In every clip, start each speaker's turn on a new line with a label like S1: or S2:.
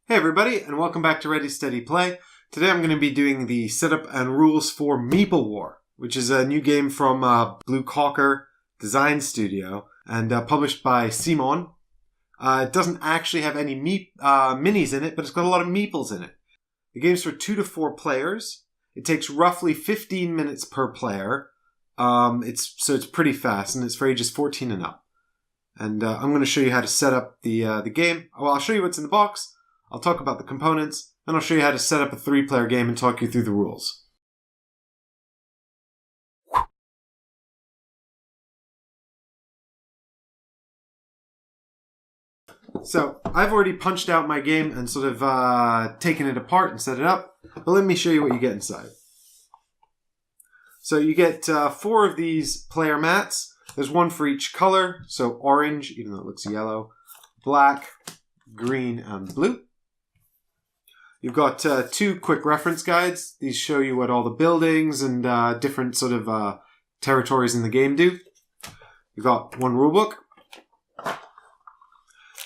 S1: Hey everybody, and welcome back to Ready Steady Play. Today I'm going to be doing the setup and rules for Meeple War, which is a new game from Blue Cocker Design Studio and published by Simon. It doesn't actually have any minis in it, but it's got a lot of meeples in it. The game's for 2 to 4 players. It takes roughly 15 minutes per player. It's pretty fast, and it's for ages 14 and up. And I'm going to show you how to set up the game. Well, I'll show you what's in the box. I'll talk about the components, and I'll show you how to set up a 3-player game and talk you through the rules. So, I've already punched out my game and sort of taken it apart and set it up, but let me show you what you get inside. So you get 4 of these player mats. There's one for each color, so orange, even though it looks yellow, black, green, and blue. You've got 2 quick reference guides. These show you what all the buildings and different sort of territories in the game do. You've got 1 rulebook.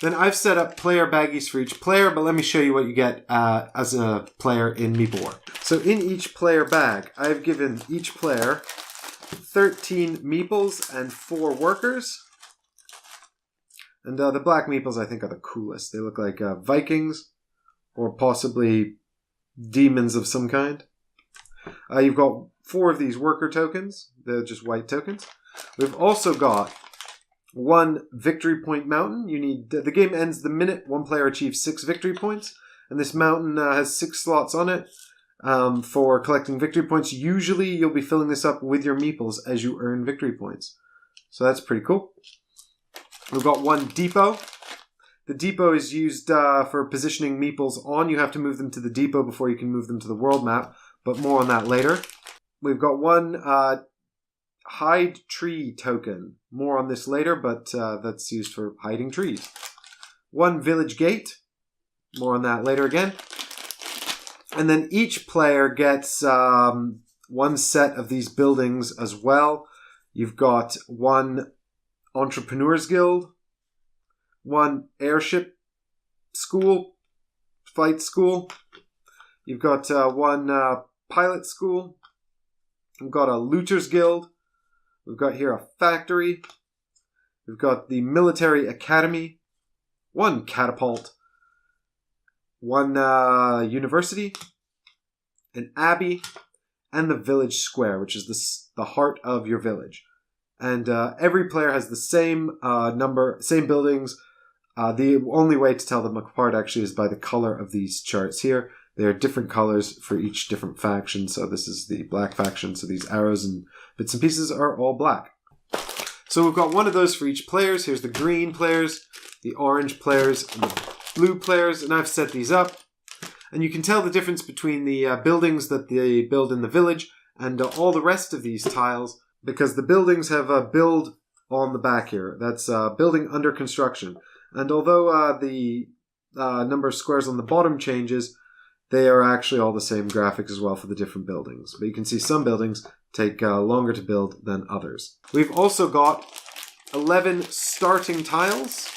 S1: Then I've set up player baggies for each player, but let me show you what you get as a player in Meeple War. So in each player bag, I've given each player 13 meeples and 4 workers. And the black meeples I think are the coolest. They look like Vikings. Or possibly demons of some kind. You've got 4 of these worker tokens. They're just white tokens. We've also got 1 victory point mountain. The game ends the minute one player achieves 6 victory points. And this mountain has 6 slots on it for collecting victory points. Usually you'll be filling this up with your meeples as you earn victory points. So that's pretty cool. We've got 1 depot. The depot is used for positioning meeples on. You have to move them to the depot before you can move them to the world map, but more on that later. We've got 1 hide tree token. More on this later, but that's used for hiding trees. 1 village gate. More on that later again. And then each player gets 1 set of these buildings as well. You've got 1 entrepreneurs guild. 1 airship school, flight school. You've got 1 pilot school. We've got a looters guild. We've got here a factory. We've got the military academy. 1 catapult. 1 university. An abbey. And the village square, which is the heart of your village. And every player has the same same buildings. The only way to tell them apart actually is by the color of these charts here. They are different colors for each different faction. So this is the black faction. So these arrows and bits and pieces are all black. So we've got 1 of those for each players. Here's the green players, the orange players, and the blue players. And I've set these up. And you can tell the difference between the buildings that they build in the village and all the rest of these tiles, because the buildings have a build on the back here. That's building under construction. And although the number of squares on the bottom changes, they are actually all the same graphics as well for the different buildings. But you can see some buildings take longer to build than others. We've also got 11 starting tiles,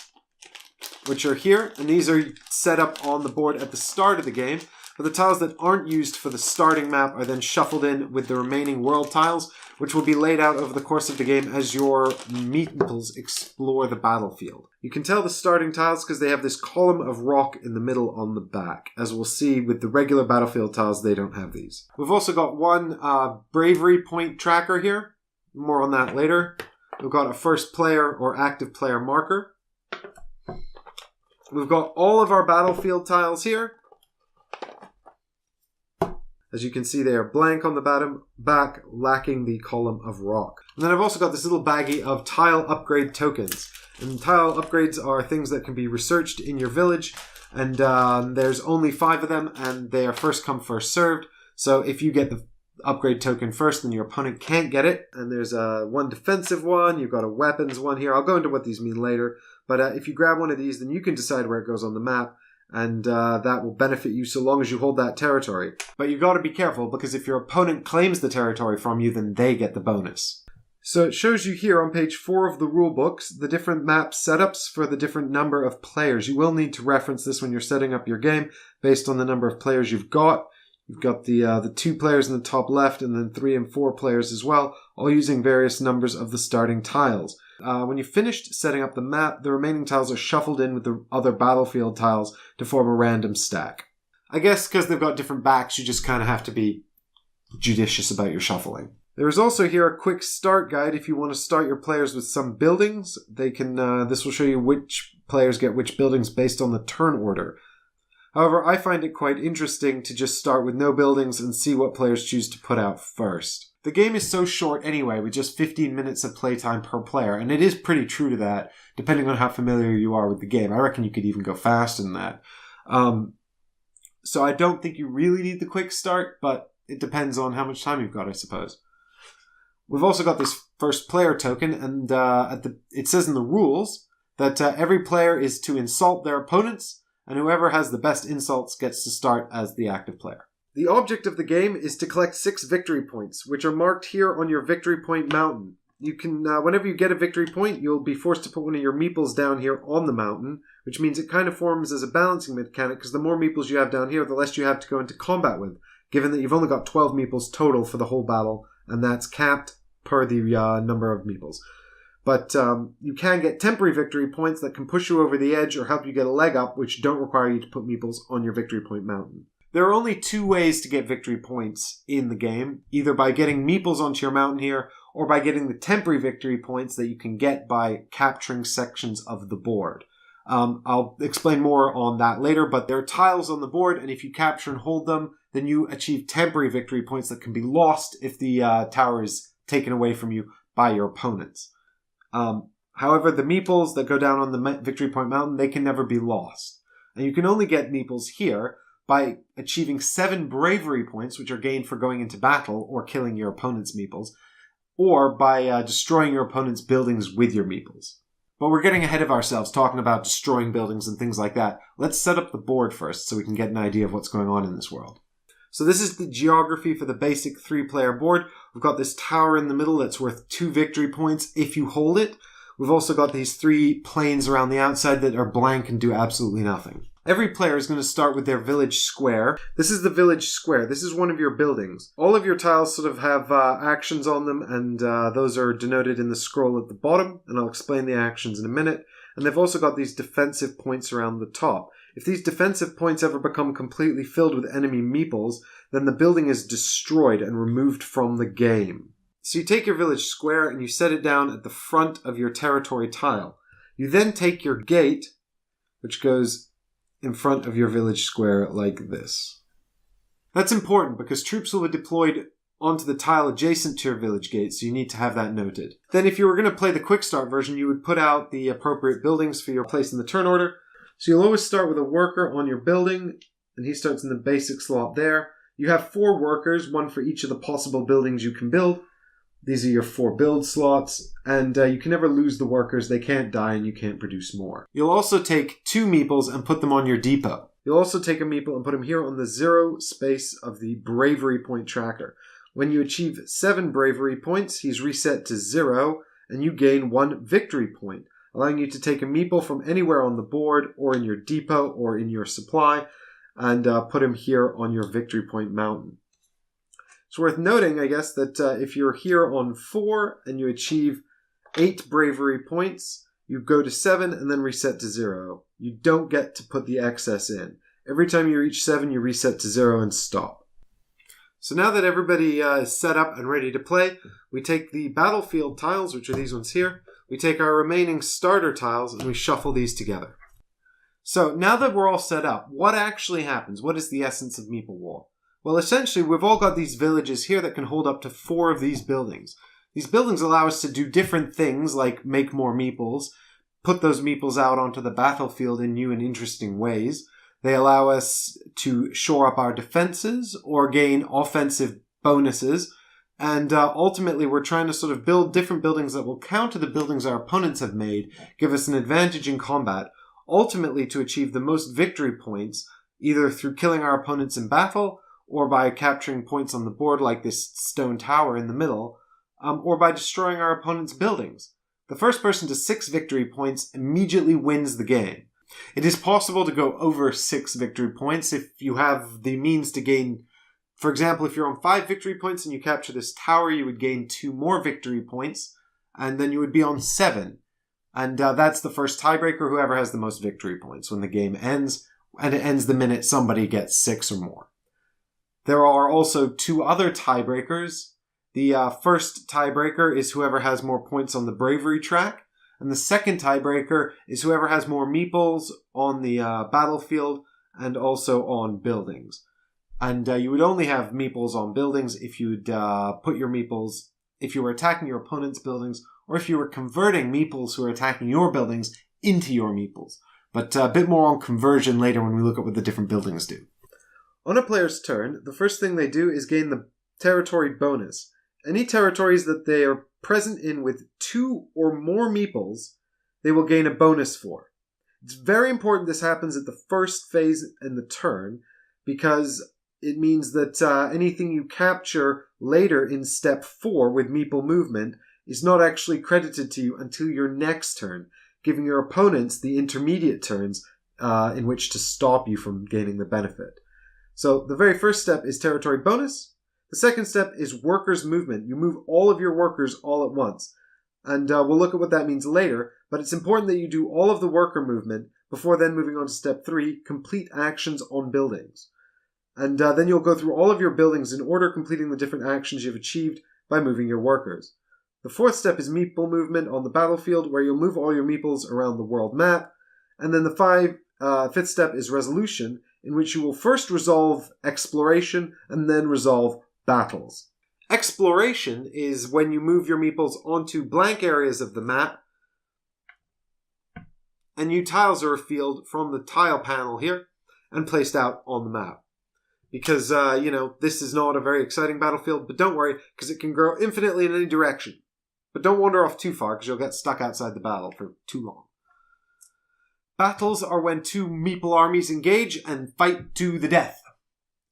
S1: which are here. And these are set up on the board at the start of the game. But the tiles that aren't used for the starting map are then shuffled in with the remaining world tiles, which will be laid out over the course of the game as your meeples explore the battlefield. You can tell the starting tiles because they have this column of rock in the middle on the back. As we'll see with the regular battlefield tiles, they don't have these. We've also got 1 bravery point tracker here. More on that later. We've got a first player or active player marker. We've got all of our battlefield tiles here. As you can see, they are blank on the back, lacking the column of rock. And then I've also got this little baggie of tile upgrade tokens. And tile upgrades are things that can be researched in your village. And there's only 5 of them, and they are first come, first served. So if you get the upgrade token first, then your opponent can't get it. And there's 1 defensive one. You've got a weapons one here. I'll go into what these mean later. But if you grab one of these, then you can decide where it goes on the map. And that will benefit you so long as you hold that territory. But you've got to be careful, because if your opponent claims the territory from you, then they get the bonus. So it shows you here on page 4 of the rule books the different map setups for the different number of players. You will need to reference this when you're setting up your game based on the number of players you've got. You've got the 2 players in the top left and then 3 and 4 players as well, all using various numbers of the starting tiles. When you've finished setting up the map, the remaining tiles are shuffled in with the other battlefield tiles to form a random stack. I guess because they've got different backs, you just kind of have to be judicious about your shuffling. There is also here a quick start guide if you want to start your players with some buildings. They can. This will show you which players get which buildings based on the turn order. However, I find it quite interesting to just start with no buildings and see what players choose to put out first. The game is so short anyway, with just 15 minutes of playtime per player, and it is pretty true to that, depending on how familiar you are with the game. I reckon you could even go faster than that. So I don't think you really need the quick start, but it depends on how much time you've got, I suppose. We've also got this first player token, and it says in the rules that every player is to insult their opponents, and whoever has the best insults gets to start as the active player. The object of the game is to collect 6 victory points, which are marked here on your victory point mountain. You can, whenever you get a victory point, you'll be forced to put one of your meeples down here on the mountain, which means it kind of forms as a balancing mechanic, because the more meeples you have down here, the less you have to go into combat with, given that you've only got 12 meeples total for the whole battle, and that's capped per the number of meeples. But you can get temporary victory points that can push you over the edge or help you get a leg up, which don't require you to put meeples on your victory point mountain. There are only 2 ways to get victory points in the game, either by getting meeples onto your mountain here, or by getting the temporary victory points that you can get by capturing sections of the board. I'll explain more on that later, but there are tiles on the board, and if you capture and hold them, then you achieve temporary victory points that can be lost if the tower is taken away from you by your opponents. However, the meeples that go down on the victory point mountain, they can never be lost. And you can only get meeples here by achieving 7 bravery points, which are gained for going into battle or killing your opponent's meeples, or by destroying your opponent's buildings with your meeples. But we're getting ahead of ourselves talking about destroying buildings and things like that. Let's set up the board first so we can get an idea of what's going on in this world. So this is the geography for the basic 3-player board. We've got this tower in the middle that's worth 2 victory points if you hold it. We've also got these 3 plains around the outside that are blank and do absolutely nothing. Every player is going to start with their village square. This is the village square. This is one of your buildings. All of your tiles sort of have actions on them, and those are denoted in the scroll at the bottom, and I'll explain the actions in a minute. And they've also got these defensive points around the top. If these defensive points ever become completely filled with enemy meeples, then the building is destroyed and removed from the game. So you take your village square and you set it down at the front of your territory tile. You then take your gate, which goes in front of your village square like this. That's important because troops will be deployed onto the tile adjacent to your village gate, so you need to have that noted. Then if you were going to play the quick start version, you would put out the appropriate buildings for your place in the turn order. So you'll always start with a worker on your building, and he starts in the basic slot there. You have 4 workers, 1 for each of the possible buildings you can build. These are your 4 build slots, and you can never lose the workers. They can't die, and you can't produce more. You'll also take 2 meeples and put them on your depot. You'll also take a meeple and put him here on the 0 space of the bravery point tracker. When you achieve 7 bravery points, he's reset to 0, and you gain 1 victory point, allowing you to take a meeple from anywhere on the board or in your depot or in your supply and put him here on your victory point mountain. It's worth noting, I guess, that if you're here on 4 and you achieve 8 bravery points, you go to 7 and then reset to 0. You don't get to put the excess in. Every time you reach 7, you reset to 0 and stop. So now that everybody is set up and ready to play, we take the battlefield tiles, which are these ones here. We take our remaining starter tiles and we shuffle these together. So now that we're all set up, what actually happens? What is the essence of Meeple War? Well, essentially, we've all got these villages here that can hold up to 4 of these buildings. These buildings allow us to do different things, like make more meeples, put those meeples out onto the battlefield in new and interesting ways. They allow us to shore up our defenses or gain offensive bonuses. And ultimately, we're trying to sort of build different buildings that will counter the buildings our opponents have made, give us an advantage in combat, ultimately to achieve the most victory points, either through killing our opponents in battle or by capturing points on the board like this stone tower in the middle, or by destroying our opponent's buildings. The first person to 6 victory points immediately wins the game. It is possible to go over 6 victory points if you have the means to gain. For example, if you're on 5 victory points and you capture this tower, you would gain 2 more victory points, and then you would be on 7. And that's the first tiebreaker, whoever has the most victory points when the game ends, and it ends the minute somebody gets 6 or more. There are also 2 other tiebreakers. The first tiebreaker is whoever has more points on the bravery track, and the second tiebreaker is whoever has more meeples on the battlefield and also on buildings. And you would only have meeples on buildings if you'd put your meeples, if you were attacking your opponent's buildings, or if you were converting meeples who are attacking your buildings into your meeples. But a bit more on conversion later when we look at what the different buildings do. On a player's turn, the first thing they do is gain the territory bonus. Any territories that they are present in with 2 or more meeples, they will gain a bonus for. It's very important this happens at the first phase in the turn, because it means that anything you capture later in step 4 with meeple movement is not actually credited to you until your next turn, giving your opponents the intermediate turns in which to stop you from gaining the benefit. So the very first step is territory bonus. The second step is workers' movement. You move all of your workers all at once. And we'll look at what that means later, but it's important that you do all of the worker movement before then moving on to step 3, complete actions on buildings. And then you'll go through all of your buildings in order, completing the different actions you've achieved by moving your workers. The fourth step is meeple movement on the battlefield, where you'll move all your meeples around the world map. And then the fifth step is resolution, in which you will first resolve exploration and then resolve battles. Exploration is when you move your meeples onto blank areas of the map, and new tiles are revealed from the tile panel here and placed out on the map. Because, this is not a very exciting battlefield, but don't worry, because it can grow infinitely in any direction. But don't wander off too far, because you'll get stuck outside the battle for too long. Battles are when 2 meeple armies engage and fight to the death.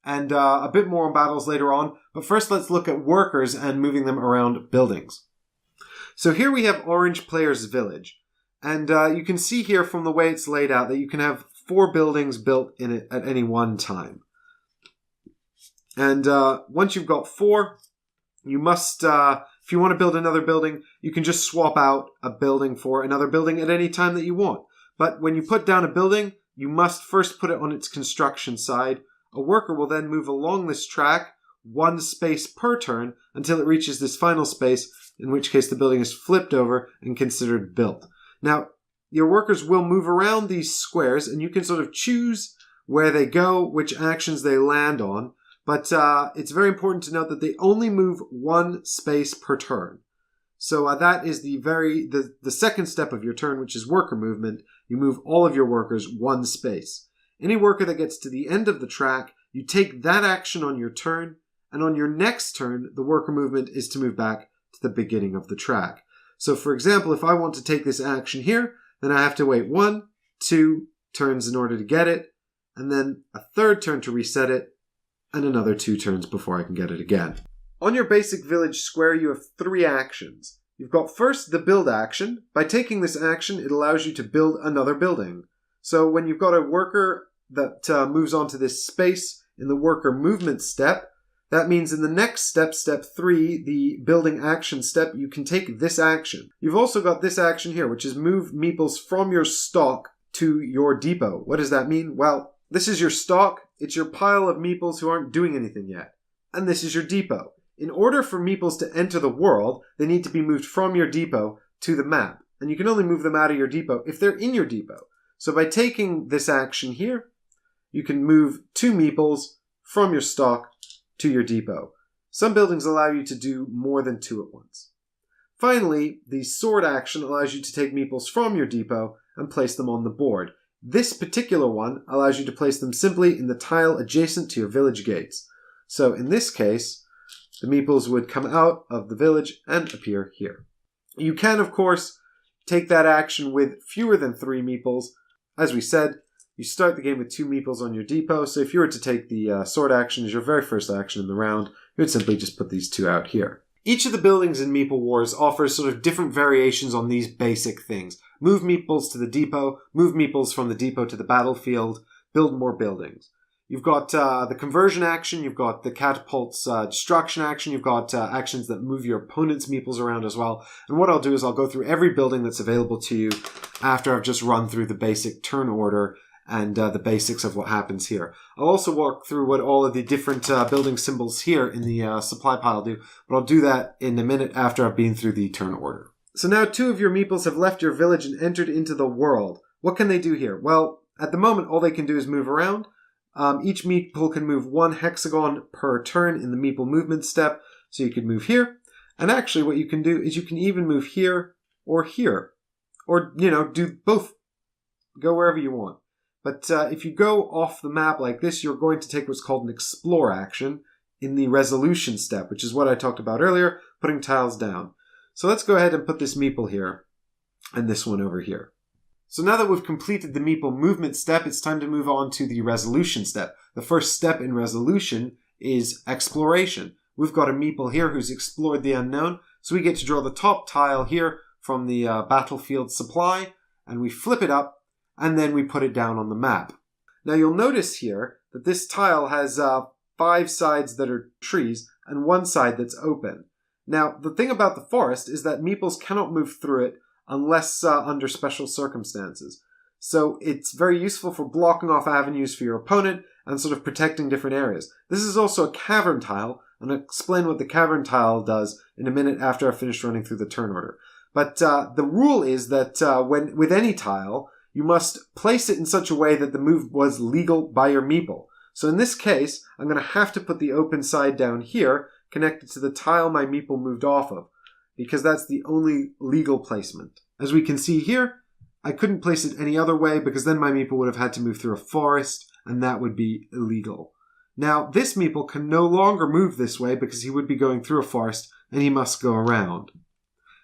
S1: And a bit more on battles later on, but first let's look at workers and moving them around buildings. So here we have Orange Player's Village. And you can see here from the way it's laid out that you can have 4 buildings built in it at any one time. And once you've got 4, you must, if you want to build another building, you can just swap out a building for another building at any time that you want. But when you put down a building, you must first put it on its construction side. A worker will then move along this track 1 space per turn until it reaches this final space, in which case the building is flipped over and considered built. Now, your workers will move around these squares, and you can sort of choose where they go, which actions they land on. But it's very important to note that they only move 1 space per turn. So that is the second step of your turn, which is worker movement. You move all of your workers 1 space. Any worker that gets to the end of the track, you take that action on your turn, and on your next turn, the worker movement is to move back to the beginning of the track. So for example, if I want to take this action here, then I have to wait 1, 2 turns in order to get it, and then a 3rd turn to reset it, and another 2 turns before I can get it again. On your basic village square, you have 3 actions. You've got first the build action. By taking this action, it allows you to build another building. So when you've got a worker that moves onto this space in the worker movement step, that means in the next step, step 3, the building action step, you can take this action. You've also got this action here, which is move meeples from your stock to your depot. What does that mean? Well, this is your stock. It's your pile of meeples who aren't doing anything yet. And this is your depot. In order for meeples to enter the world, they need to be moved from your depot to the map. And you can only move them out of your depot if they're in your depot. So by taking this action here, you can move 2 meeples from your stock to your depot. Some buildings allow you to do more than 2 at once. Finally, the sword action allows you to take meeples from your depot and place them on the board. This particular one allows you to place them simply in the tile adjacent to your village gates. So in this case, the meeples would come out of the village and appear here. You can, of course, take that action with fewer than 3 meeples. As we said, you start the game with 2 meeples on your depot, so if you were to take the sword action as your very first action in the round, you would simply just put these 2 out here. Each of the buildings in Meeple Wars offers sort of different variations on these basic things. Move meeples to the depot, move meeples from the depot to the battlefield, build more buildings. You've got the conversion action, you've got the catapult's destruction action, you've got actions that move your opponent's meeples around as well. And what I'll do is I'll go through every building that's available to you after I've just run through the basic turn order and the basics of what happens here. I'll also walk through what all of the different building symbols here in the supply pile do, but I'll do that in a minute after I've been through the turn order. So now 2 of your meeples have left your village and entered into the world. What can they do here? Well, at the moment, all they can do is move around. Each meeple can move 1 hexagon per turn in the meeple movement step, so you can move here. And actually what you can do is you can even move here, or, do both. Go wherever you want. But if you go off the map like this, you're going to take what's called an explore action in the resolution step, which is what I talked about earlier, putting tiles down. So let's go ahead and put this meeple here, and this one over here. So now that we've completed the meeple movement step, it's time to move on to the resolution step. The first step in resolution is exploration. We've got a meeple here who's explored the unknown, so we get to draw the top tile here from the battlefield supply, and we flip it up, and then we put it down on the map. Now you'll notice here that this tile has 5 sides that are trees and 1 side that's open. Now the thing about the forest is that meeples cannot move through it unless under special circumstances. So it's very useful for blocking off avenues for your opponent and sort of protecting different areas. This is also a cavern tile, and I'll explain what the cavern tile does in a minute after I've finished running through the turn order. But the rule is that with any tile, you must place it in such a way that the move was legal by your meeple. So in this case, I'm going to have to put the open side down here, connected to the tile my meeple moved off of, because that's the only legal placement. As we can see here, I couldn't place it any other way because then my meeple would have had to move through a forest, and that would be illegal. Now, this meeple can no longer move this way because he would be going through a forest, and he must go around.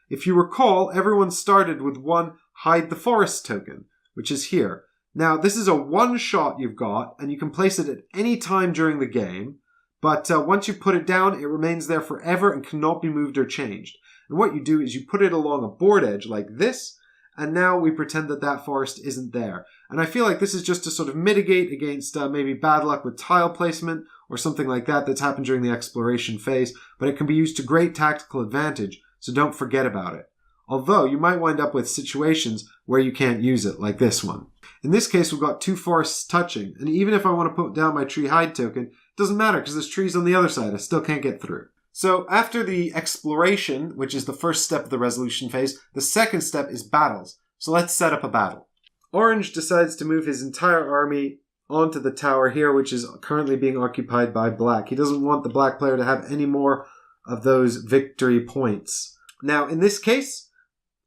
S1: If you recall, everyone started with 1 hide the forest token, which is here. Now, this is a 1 shot you've got, and you can place it at any time during the game, but once you put it down, it remains there forever and cannot be moved or changed. And what you do is you put it along a board edge like this, and now we pretend that that forest isn't there. And I feel like this is just to sort of mitigate against maybe bad luck with tile placement or something like that that's happened during the exploration phase, but it can be used to great tactical advantage, so don't forget about it. Although you might wind up with situations where you can't use it, like this one. In this case, we've got 2 forests touching, and even if I want to put down my tree hide token, it doesn't matter because there's trees on the other side. I still can't get through. So after the exploration, which is the first step of the resolution phase, the second step is battles. So let's set up a battle. Orange decides to move his entire army onto the tower here, which is currently being occupied by black. He doesn't want the black player to have any more of those victory points. Now, in this case,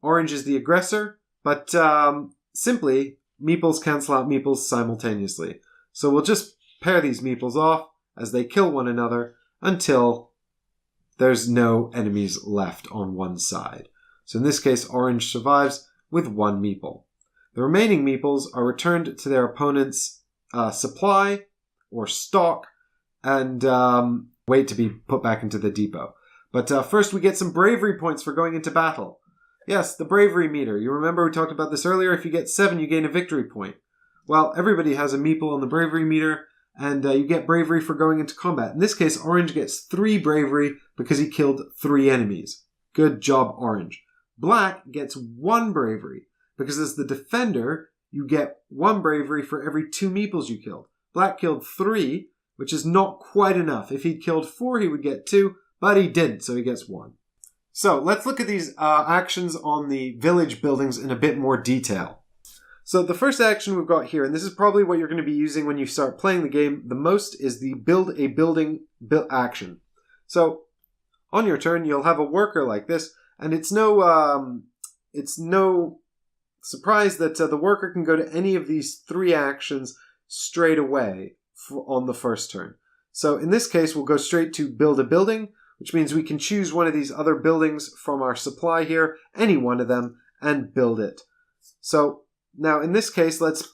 S1: Orange is the aggressor, but simply, meeples cancel out meeples simultaneously. So we'll just pair these meeples off as they kill one another until there's no enemies left on one side. So in this case, Orange survives with 1 meeple. The remaining meeples are returned to their opponent's supply or stock and wait to be put back into the depot. But first we get some bravery points for going into battle. Yes, the bravery meter. You remember we talked about this earlier. If you get 7, you gain a victory point. Well, everybody has a meeple on the bravery meter, and you get bravery for going into combat. In this case, Orange gets 3 bravery because he killed 3 enemies. Good job, Orange. Black gets 1 bravery because as the defender, you get 1 bravery for every 2 meeples you killed. Black killed 3, which is not quite enough. If he'd killed 4, he would get 2, but he didn't, so he gets 1. So let's look at these actions on the village buildings in a bit more detail. So the first action we've got here, and this is probably what you're going to be using when you start playing the game the most, is the build a building action. So on your turn, you'll have a worker like this, and it's no surprise that the worker can go to any of these 3 actions straight away on the first turn. So in this case, we'll go straight to build a building, which means we can choose one of these other buildings from our supply here, any one of them, and build it. So now in this case, let's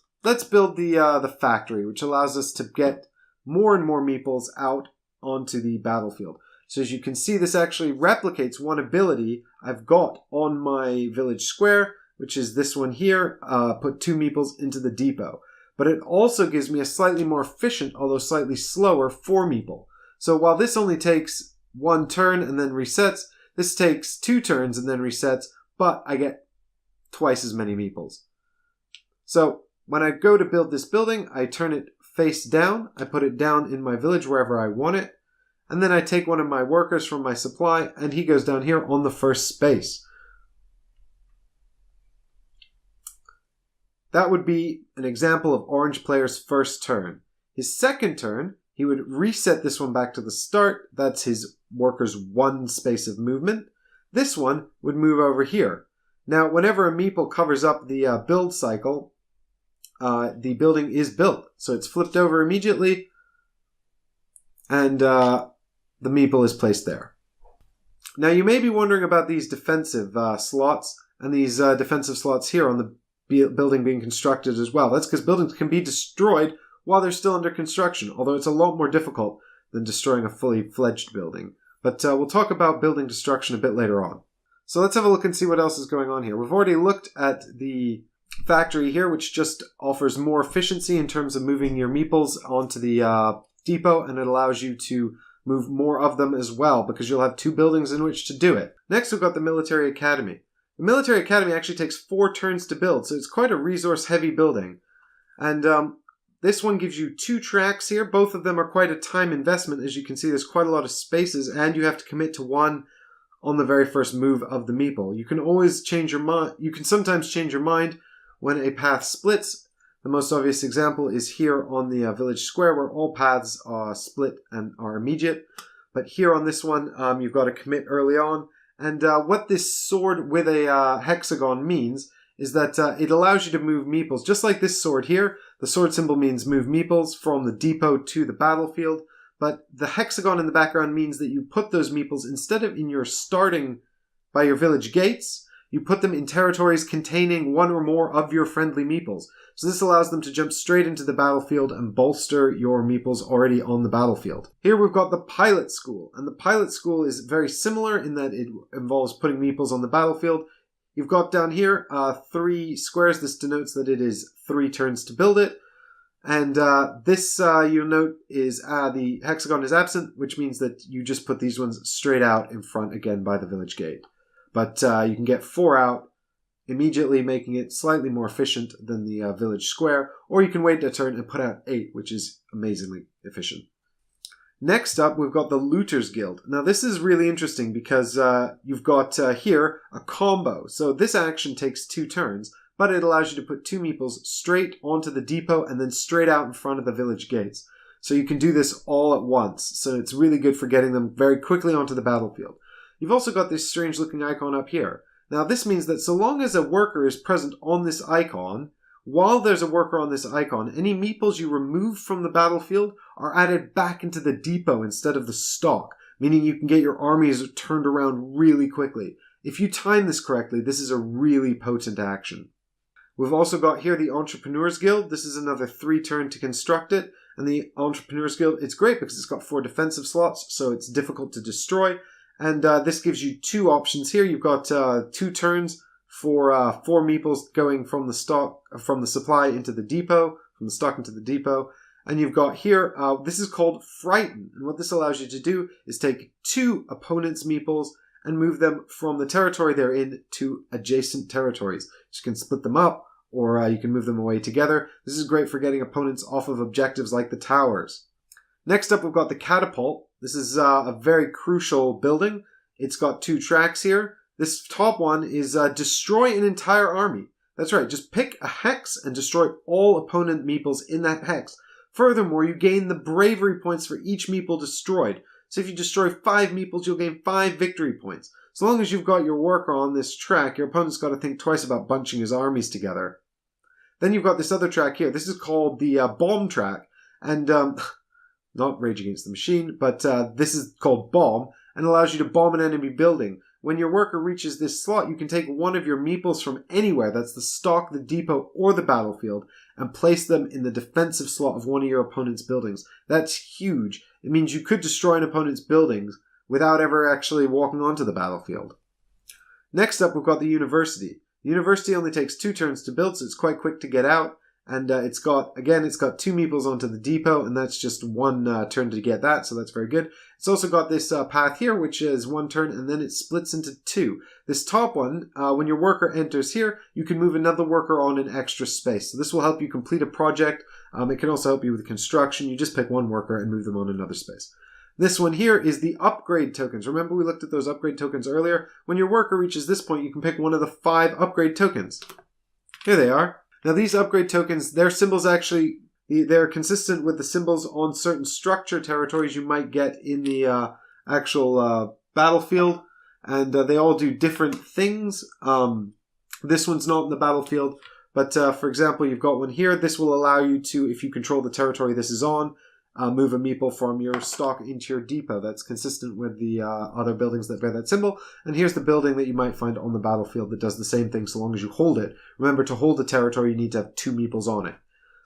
S1: build the factory, which allows us to get more and more meeples out onto the battlefield. So as you can see, this actually replicates one ability I've got on my village square, which is this one here, put 2 meeples into the depot. But it also gives me a slightly more efficient, although slightly slower, 4 meeple. So while this only takes 1 turn and then resets, this takes 2 turns and then resets, but I get twice as many meeples. So when I go to build this building, I turn it face down, I put it down in my village wherever I want it, and then I take one of my workers from my supply, and he goes down here on the first space. That would be an example of orange player's first turn. His second turn, he would reset this one back to the start. That's his worker's 1 space of movement. This one would move over here. Now, whenever a meeple covers up the build cycle, the building is built. So it's flipped over immediately, and the meeple is placed there. Now, you may be wondering about these defensive slots and these defensive slots here on the building being constructed as well. That's because buildings can be destroyed while they're still under construction, although it's a lot more difficult than destroying a fully fledged building. But we'll talk about building destruction a bit later on. So let's have a look and see what else is going on here. We've already looked at the factory here, which just offers more efficiency in terms of moving your meeples onto the depot, and it allows you to move more of them as well, because you'll have 2 buildings in which to do it. Next, we've got the military academy. The military academy actually takes 4 turns to build, so it's quite a resource-heavy building. And this one gives you 2 tracks here. Both of them are quite a time investment. As you can see, there's quite a lot of spaces, and you have to commit to one on the very first move of the meeple. You can always change your mind. You can sometimes change your mind when a path splits. The most obvious example is here on the village square, where all paths are split and are immediate. But here on this one, you've got to commit early on. And what this sword with a hexagon means is that it allows you to move meeples. Just like this sword here, the sword symbol means move meeples from the depot to the battlefield. But the hexagon in the background means that you put those meeples, instead of in your starting by your village gates, you put them in territories containing 1 or more of your friendly meeples. So this allows them to jump straight into the battlefield and bolster your meeples already on the battlefield. Here we've got the pilot school. And the pilot school is very similar in that it involves putting meeples on the battlefield. You've got down here 3 squares. This denotes that it is 3 turns to build it. And this, you'll note, is the hexagon is absent, which means that you just put these ones straight out in front again by the village gate. But you can get 4 out immediately, making it slightly more efficient than the village square, or you can wait a turn and put out 8, which is amazingly efficient. Next up, we've got the Looters Guild. Now, this is really interesting because you've got here a combo. So this action takes 2 turns, but it allows you to put 2 meeples straight onto the depot and then straight out in front of the village gates. So you can do this all at once. So it's really good for getting them very quickly onto the battlefield. You've also got this strange looking icon up here. Now this means that so long as a worker is present on this icon, while there's a worker on this icon, any meeples you remove from the battlefield are added back into the depot instead of the stock, meaning you can get your armies turned around really quickly. If you time this correctly, this is a really potent action. We've also got here the Entrepreneurs Guild. This is another 3 turn to construct it. And the Entrepreneurs Guild, it's great because it's got 4 defensive slots, so it's difficult to destroy. And this gives you 2 options here. You've got 2 turns for 4 meeples going from the supply into the depot, from the stock into the depot. And you've got here, this is called Frighten. And what this allows you to do is take 2 opponents' meeples and move them from the territory they're in to adjacent territories. You can split them up, or you can move them away together. This is great for getting opponents off of objectives like the towers. Next up, we've got the Catapult. This is a very crucial building. It's got 2 tracks here. This top one is destroy an entire army. That's right, just pick a hex and destroy all opponent meeples in that hex. Furthermore, you gain the bravery points for each meeple destroyed. So if you destroy 5 meeples, you'll gain 5 victory points. So long as you've got your worker on this track, your opponent's got to think twice about bunching his armies together. Then you've got this other track here. This is called the Bomb track. And not Rage Against the Machine, but this is called Bomb, and allows you to bomb an enemy building. When your worker reaches this slot, you can take one of your meeples from anywhere, that's the stock, the depot, or the battlefield, and place them in the defensive slot of one of your opponent's buildings. That's huge. It means you could destroy an opponent's buildings without ever actually walking onto the battlefield. Next up, we've got the university. The university only takes 2 turns to build, so it's quite quick to get out. And it's got 2 meeples onto the depot, and that's just 1 turn to get that, so that's very good. It's also got this path here, which is 1 turn, and then it splits into 2. This top one, when your worker enters here, you can move another worker on an extra space. So this will help you complete a project. It can also help you with construction. You just pick 1 worker and move them on another space. This one here is the upgrade tokens. Remember we looked at those upgrade tokens earlier? When your worker reaches this point, you can pick one of the 5 upgrade tokens. Here they are. Now these upgrade tokens, their symbols actually, they're consistent with the symbols on certain structure territories you might get in the actual battlefield. And they all do different things. This one's not in the battlefield. But for example, you've got one here. This will allow you to, if you control the territory this is on, move a meeple from your stock into your depot. That's consistent with the other buildings that bear that symbol. And here's the building that you might find on the battlefield that does the same thing so long as you hold it. Remember, to hold the territory, you need to have 2 meeples on it.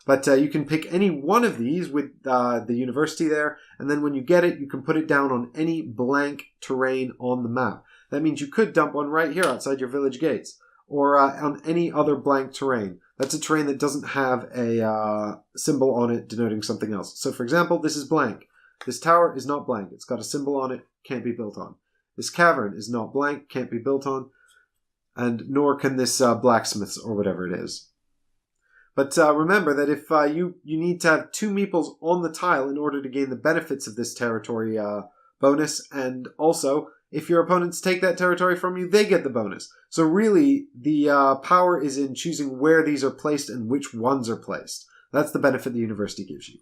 S1: But you can pick any one of these with the university there, and then when you get it, you can put it down on any blank terrain on the map. That means you could dump one right here outside your village gates, or on any other blank terrain. That's a terrain that doesn't have a symbol on it denoting something else. So for example, this is blank. This tower is not blank. It's got a symbol on it, can't be built on. This cavern is not blank, can't be built on. And nor can this blacksmith's or whatever it is. But remember that if you need to have 2 meeples on the tile in order to gain the benefits of this territory bonus, and also if your opponents take that territory from you, they get the bonus. So really, the power is in choosing where these are placed and which ones are placed. That's the benefit the university gives you.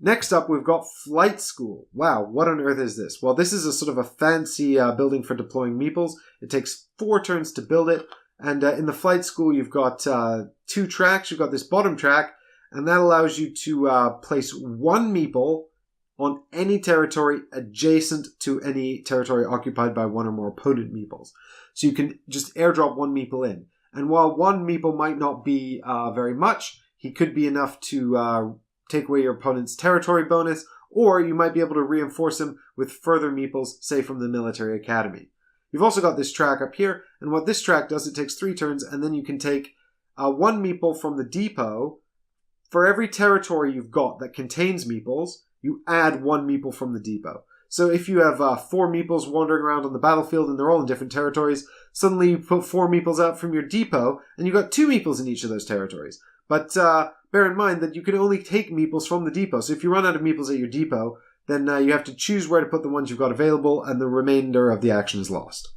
S1: Next up, we've got Flight School. Wow, what on earth is this? Well, this is a sort of a fancy building for deploying meeples. It takes 4 turns to build it. And in the Flight School, you've got 2 tracks. You've got this bottom track, and that allows you to place 1 meeple on any territory adjacent to any territory occupied by 1 or more opponent meeples. So you can just airdrop 1 meeple in. And while 1 meeple might not be very much, he could be enough to take away your opponent's territory bonus, or you might be able to reinforce him with further meeples, say from the military academy. You've also got this track up here, and what this track does, it takes 3 turns, and then you can take 1 meeple from the depot. For every territory you've got that contains meeples, you add 1 meeple from the depot. So if you have 4 meeples wandering around on the battlefield and they're all in different territories, suddenly you put 4 meeples out from your depot and you've got 2 meeples in each of those territories. But bear in mind that you can only take meeples from the depot. So if you run out of meeples at your depot, then you have to choose where to put the ones you've got available, and the remainder of the action is lost.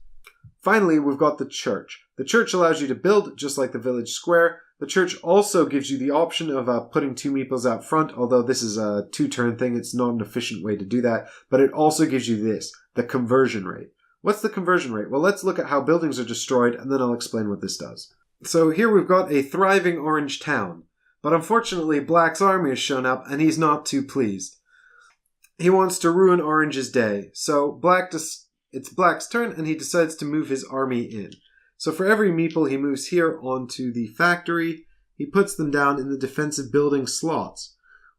S1: Finally, we've got the church. The church allows you to build just like the village square. The church also gives you the option of putting 2 meeples out front, although this is a 2-turn thing. It's not an efficient way to do that. But it also gives you this, the conversion rate. What's the conversion rate? Well, let's look at how buildings are destroyed, and then I'll explain what this does. So here we've got a thriving orange town. But unfortunately, Black's army has shown up, and he's not too pleased. He wants to ruin Orange's day. So it's Black's turn, and he decides to move his army in. So for every meeple he moves here onto the factory, he puts them down in the defensive building slots.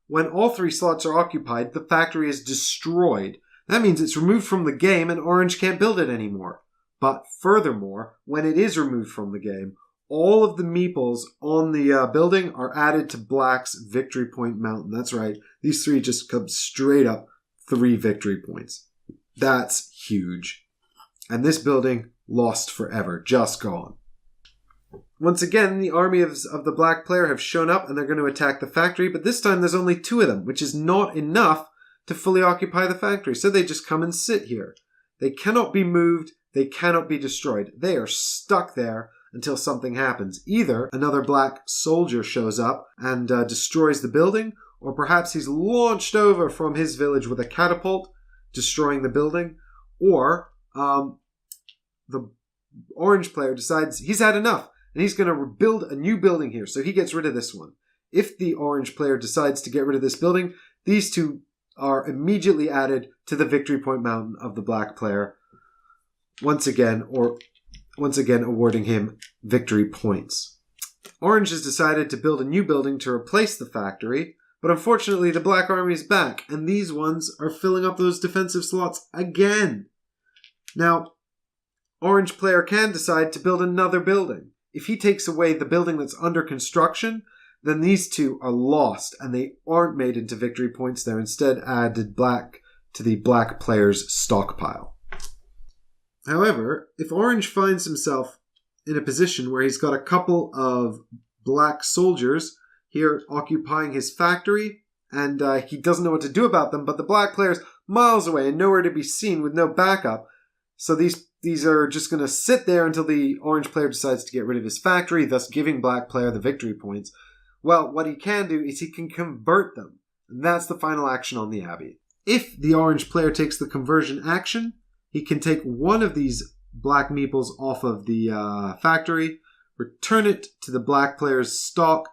S1: When all 3 slots are occupied, the factory is destroyed. That means it's removed from the game and Orange can't build it anymore. But furthermore, when it is removed from the game, all of the meeples on the building are added to Black's victory point mountain. That's right. These 3 just come straight up 3 victory points. That's huge. And this building lost forever, just gone. Once again, the army of the black player have shown up and they're going to attack the factory, but this time there's only 2 of them, which is not enough to fully occupy the factory. So they just come and sit here. They cannot be moved. They cannot be destroyed. They are stuck there until something happens. Either another black soldier shows up and destroys the building, or perhaps he's launched over from his village with a catapult, destroying the building, or the orange player decides he's had enough and he's going to build a new building here, so he gets rid of this one. If the orange player decides to get rid of this building, these 2 are immediately added to the victory point mountain of the black player, once again awarding him victory points. Orange has decided to build a new building to replace the factory, but unfortunately the black army is back, and these ones are filling up those defensive slots again. Now, orange player can decide to build another building. If he takes away the building that's under construction, then these two are lost and they aren't made into victory points. They're instead added black to the black player's stockpile. However, if orange finds himself in a position where he's got a couple of black soldiers here occupying his factory, and he doesn't know what to do about them, but the black player's miles away and nowhere to be seen with no backup, so these are just going to sit there until the orange player decides to get rid of his factory, thus giving black player the victory points. Well, what he can do is he can convert them, and that's the final action on the Abbey. If the orange player takes the conversion action, he can take one of these black meeples off of the factory, return it to the black player's stock,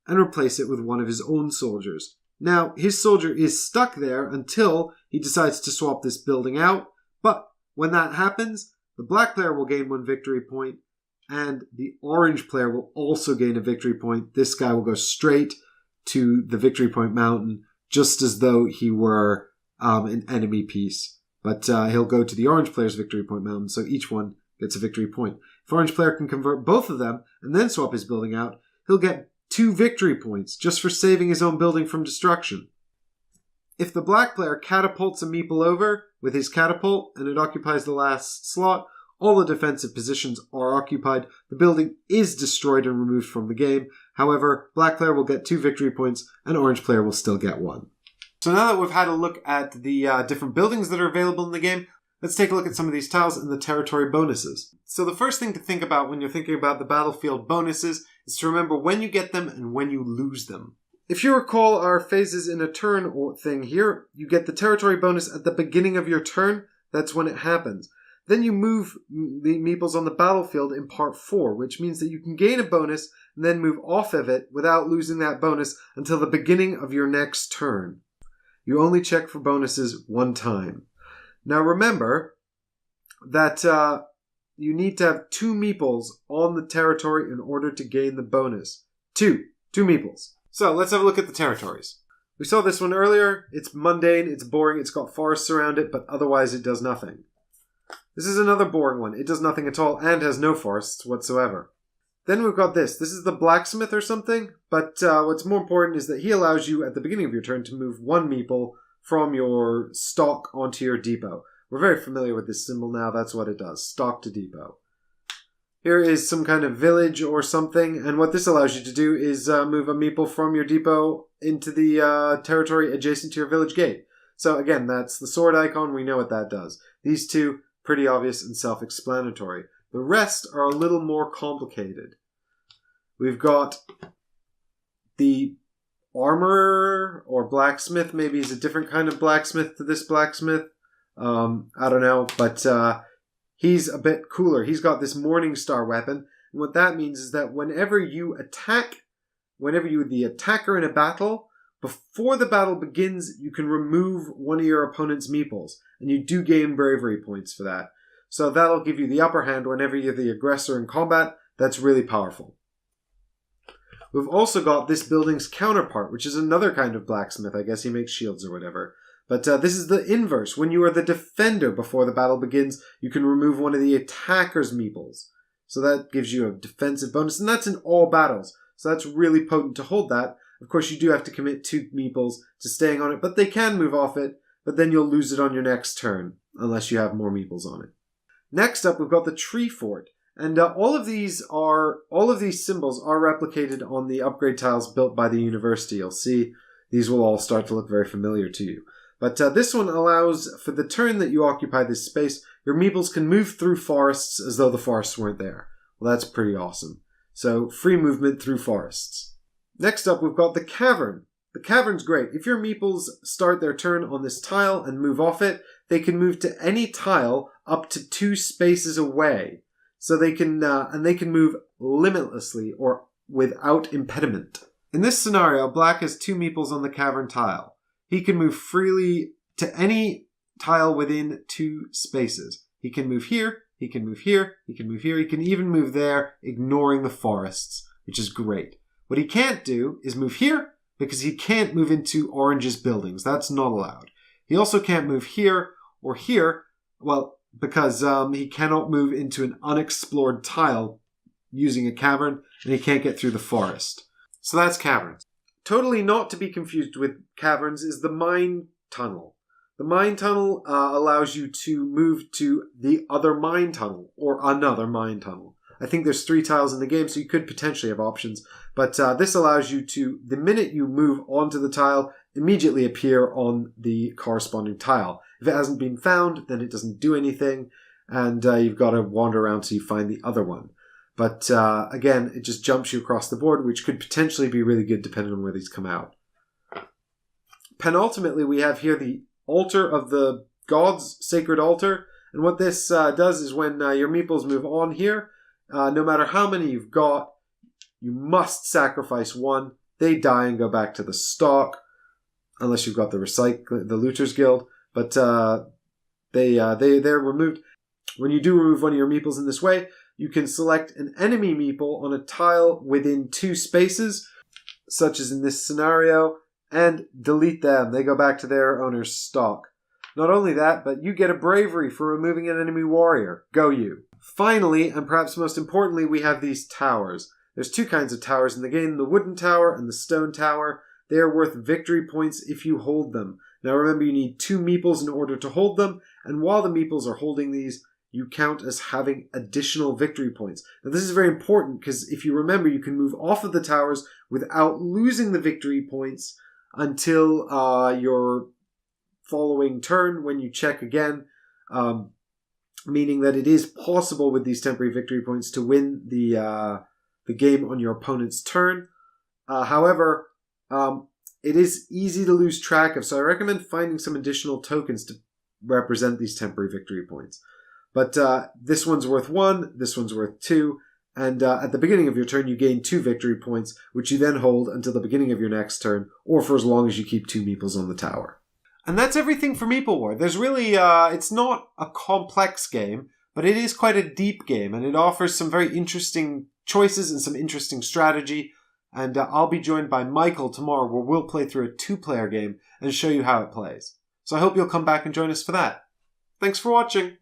S1: and replace it with one of his own soldiers. Now, his soldier is stuck there until he decides to swap this building out, but when that happens, the black player will gain 1 victory point, and the orange player will also gain a victory point. This guy will go straight to the victory point mountain, just as though he were an enemy piece. But he'll go to the orange player's victory point mountain, so each one gets a victory point. If orange player can convert both of them and then swap his building out, he'll get 2 victory points just for saving his own building from destruction. If the black player catapults a meeple over with his catapult and it occupies the last slot, all the defensive positions are occupied. The building is destroyed and removed from the game. However, black player will get 2 victory points and orange player will still get 1. So now that we've had a look at the different buildings that are available in the game, let's take a look at some of these tiles and the territory bonuses. So the first thing to think about when you're thinking about the battlefield bonuses is to remember when you get them and when you lose them. If you recall our phases in a turn thing here, you get the territory bonus at the beginning of your turn. That's when it happens. Then you move the meeples on the battlefield in part 4, which means that you can gain a bonus and then move off of it without losing that bonus until the beginning of your next turn. You only check for bonuses 1 time. Now remember that you need to have 2 meeples on the territory in order to gain the bonus. 2 meeples. So let's have a look at the territories. We saw this one earlier. It's mundane, it's boring, it's got forests around it, but otherwise it does nothing. This is another boring one. It does nothing at all and has no forests whatsoever. Then we've got this. This is the blacksmith or something, but what's more important is that he allows you at the beginning of your turn to move 1 meeple from your stock onto your depot. We're very familiar with this symbol now. That's what it does. Stock to depot. Here is some kind of village or something, and what this allows you to do is move a meeple from your depot into the territory adjacent to your village gate. So again, that's the sword icon. We know what that does. These two, pretty obvious and self-explanatory. The rest are a little more complicated. We've got the armorer or blacksmith. Maybe he's a different kind of blacksmith to this blacksmith. I don't know, but he's a bit cooler. He's got this Morning Star weapon, and what that means is that whenever you're the attacker in a battle, before the battle begins, you can remove one of your opponent's meeples, and you do gain bravery points for that. So that'll give you the upper hand whenever you're the aggressor in combat. That's really powerful. We've also got this building's counterpart, which is another kind of blacksmith. I guess he makes shields or whatever. But this is the inverse. When you are the defender before the battle begins, you can remove one of the attacker's meeples. So that gives you a defensive bonus, and that's in all battles. So that's really potent to hold that. Of course, you do have to commit 2 meeples to staying on it, but they can move off it, but then you'll lose it on your next turn, unless you have more meeples on it. Next up, we've got the tree fort. And all of these symbols are replicated on the upgrade tiles built by the university. You'll see these will all start to look very familiar to you. But this one allows, for the turn that you occupy this space, your meeples can move through forests as though the forests weren't there. Well, that's pretty awesome. So, free movement through forests. Next up, we've got the cavern. The cavern's great. If your meeples start their turn on this tile and move off it, they can move to any tile up to 2 spaces away. So they can move limitlessly or without impediment. In this scenario, black has 2 meeples on the cavern tile. He can move freely to any tile within 2 spaces. He can move here, he can move here, he can move here, he can even move there, ignoring the forests, which is great. What he can't do is move here, because he can't move into Orange's buildings. That's not allowed. He also can't move here or here. Well, because he cannot move into an unexplored tile using a cavern, and he can't get through the forest. So that's caverns. Totally not to be confused with caverns is the mine tunnel. The mine tunnel allows you to move to the other mine tunnel, or another mine tunnel. I think there's 3 tiles in the game, so you could potentially have options. But this allows you to, the minute you move onto the tile, immediately appear on the corresponding tile. If it hasn't been found, then it doesn't do anything, and you've got to wander around till you find the other one. But again, it just jumps you across the board, which could potentially be really good depending on where these come out. Penultimately, we have here the altar of the gods, sacred altar. And what this does is when your meeples move on here, no matter how many you've got, you must sacrifice one. They die and go back to the stock, unless you've got the Looters Guild. But they're removed. When you do remove one of your meeples in this way, you can select an enemy meeple on a tile within 2 spaces, such as in this scenario, and delete them. They go back to their owner's stock. Not only that, but you get a bravery for removing an enemy warrior. Go you. Finally, and perhaps most importantly, we have these towers. There's 2 kinds of towers in the game, the wooden tower and the stone tower. They are worth victory points if you hold them. Now remember, you need 2 meeples in order to hold them, and while the meeples are holding these, you count as having additional victory points. Now this is very important because if you remember, you can move off of the towers without losing the victory points until your following turn when you check again, meaning that it is possible with these temporary victory points to win the game on your opponent's turn. However, it is easy to lose track of, so I recommend finding some additional tokens to represent these temporary victory points. But this one's worth 1, this one's worth 2, and at the beginning of your turn you gain 2 victory points, which you then hold until the beginning of your next turn, or for as long as you keep 2 meeples on the tower. And that's everything for Meeple War. There's really, it's not a complex game, but it is quite a deep game, and it offers some very interesting choices and some interesting strategy. And I'll be joined by Michael tomorrow, where we'll play through a 2-player game and show you how it plays. So I hope you'll come back and join us for that. Thanks for watching.